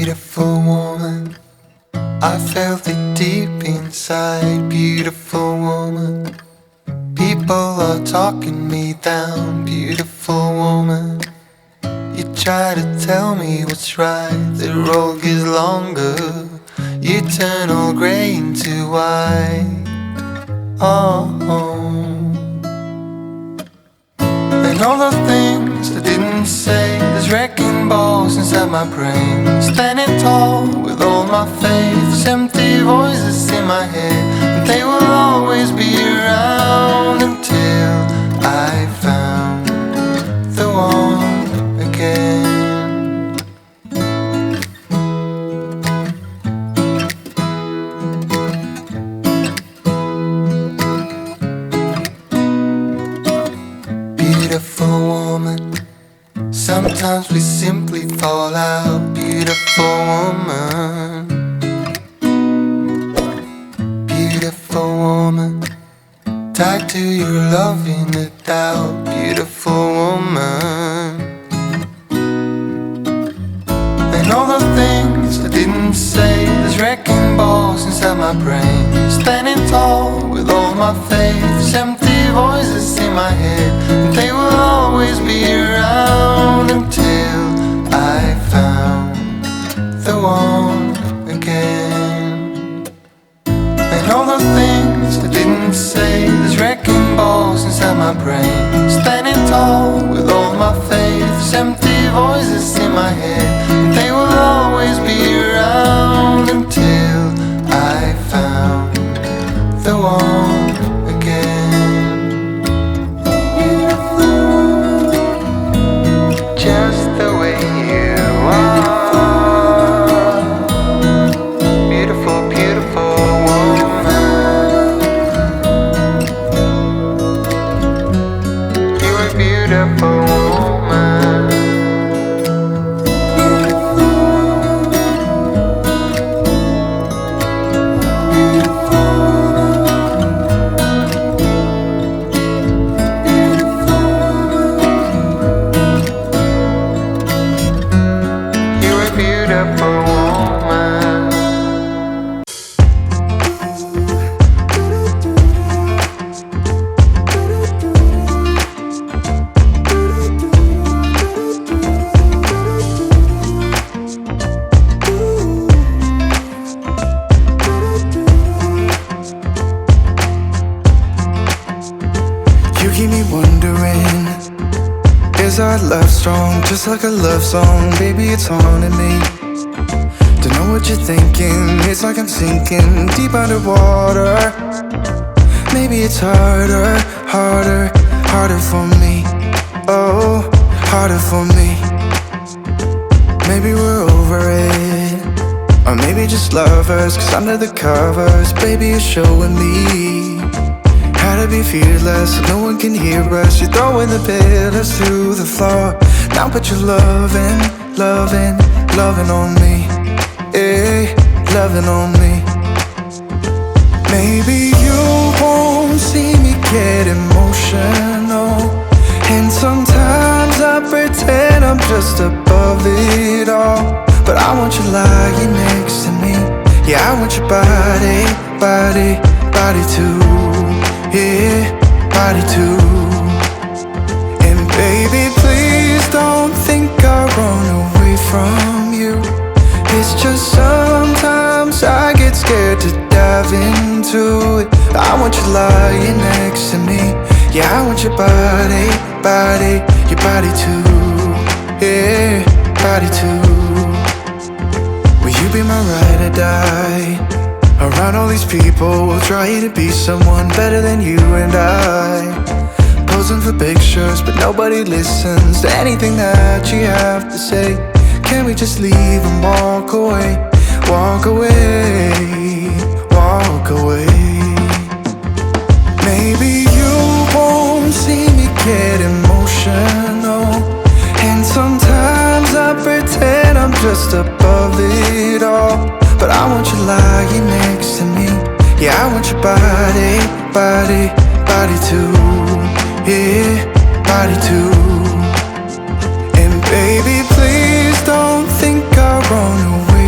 Beautiful woman, I felt it deep inside. Beautiful woman, people are talking me down. Beautiful woman, you try to tell me what's right. The road gets longer, you turn all grey into white. Oh, and all the things I didn't say, there's wrecking balls inside my brain. Standing tall with all my faith, empty voices in my head, and they will always be around until I found the one again. Beautiful woman, sometimes we simply fall out. Beautiful woman, beautiful woman, tied to your love in the doubt. Beautiful woman, and all the things I didn't say, there's wrecking balls inside my brain. Standing tall with all my faith, empty voices in my head, and they will always be around until I found the one again. And all the things I didn't say, there's wrecking balls inside my brain. Standing tall with all my faith, empty voices in my head, and they will always be around until I found the one again. Just the way you are, beautiful, beautiful woman. You are beautiful woman. You are beautiful woman. You keep me wondering, is our love strong? Just like a love song, baby, it's haunting me. Don't know what you're thinking, it's like I'm sinking deep underwater. Maybe it's harder, harder, harder for me. Oh, harder for me. Maybe we're over it, or maybe just lovers, cause under the covers, baby, you're showing me how to be fearless, so no one can hear us. You're throwing the pillars to the floor. Now put your loving, loving, loving on me. Eh, loving on me. Maybe you won't see me get emotional, and sometimes I pretend I'm just above it all. But I want you lying next to me. Yeah, I want your body, body, body too. Yeah, body too. And baby, please don't think I run away from you. It's just sometimes I get scared to dive into it. I want you lying next to me. Yeah, I want your body, body, your body too. Yeah, body too. Will you be my ride or die? Around all these people, we'll try to be someone better than you and I. Posing for pictures, but nobody listens to anything that you have to say. Can we just leave and walk away? Walk away, walk away. Maybe you won't see me get emotional, and sometimes I pretend I'm just above it all. But I want you lying next to me. Yeah, I want your body, body, body too. Yeah, body too. And baby, please don't think I'll run away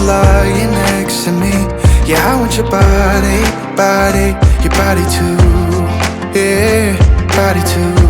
lying next to me. Yeah, I want your body, body, your body too. Yeah, body too.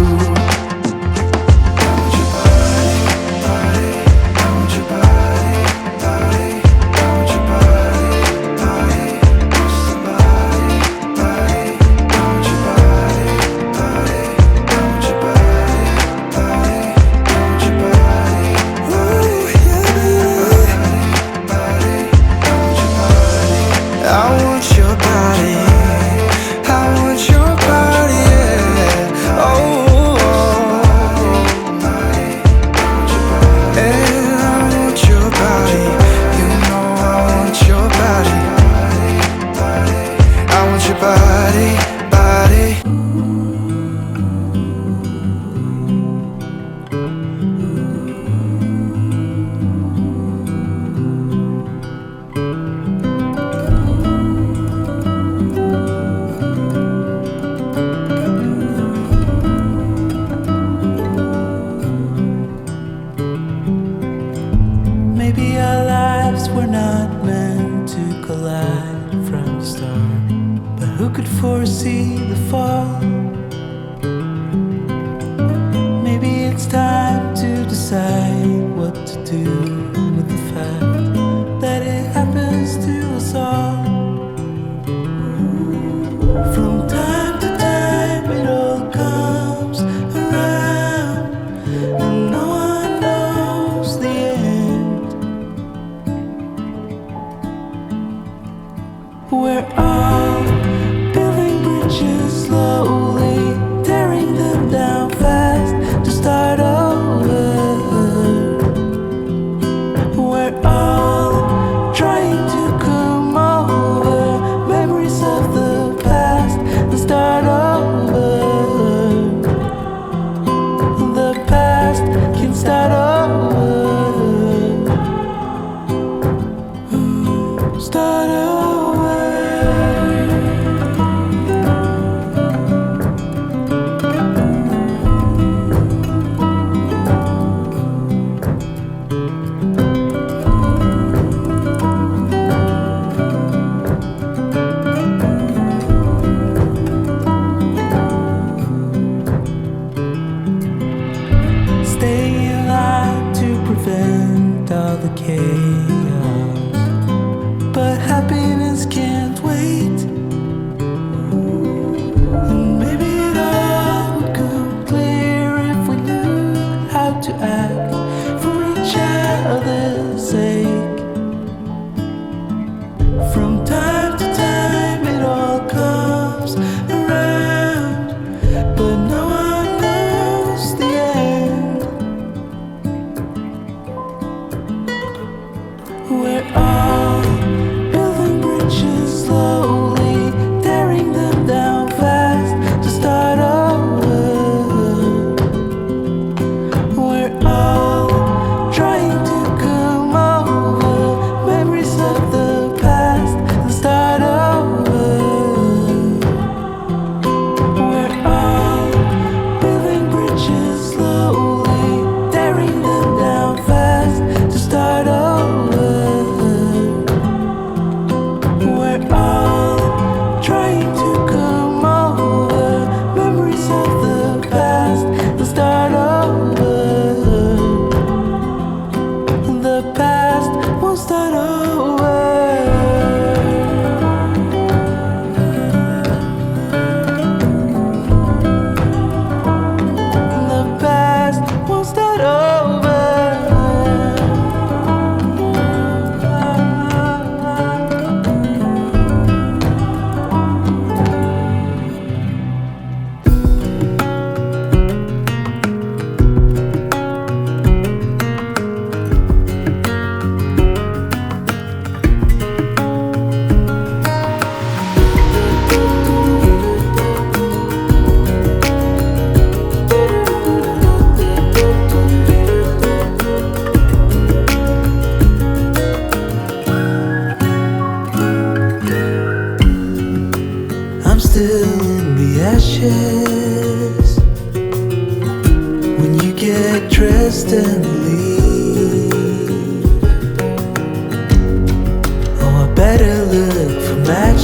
dressed and leave.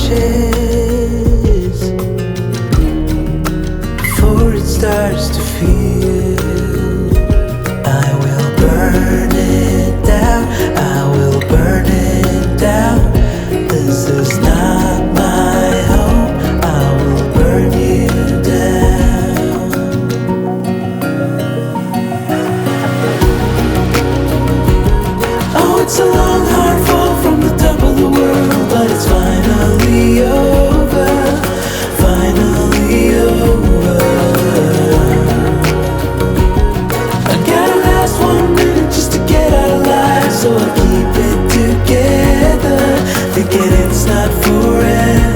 ashes before it starts to feel. I will burn it down, I will burn it down. This is not my home, I will burn you down. Oh, it's a long hard fall from the top of the world, but it's finally over, finally over. I got a last 1 minute just to get out alive, so I keep it together, thinking it's not forever.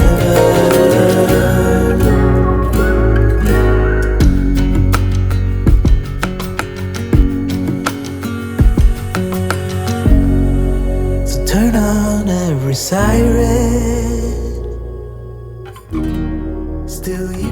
So turn on every siren, still you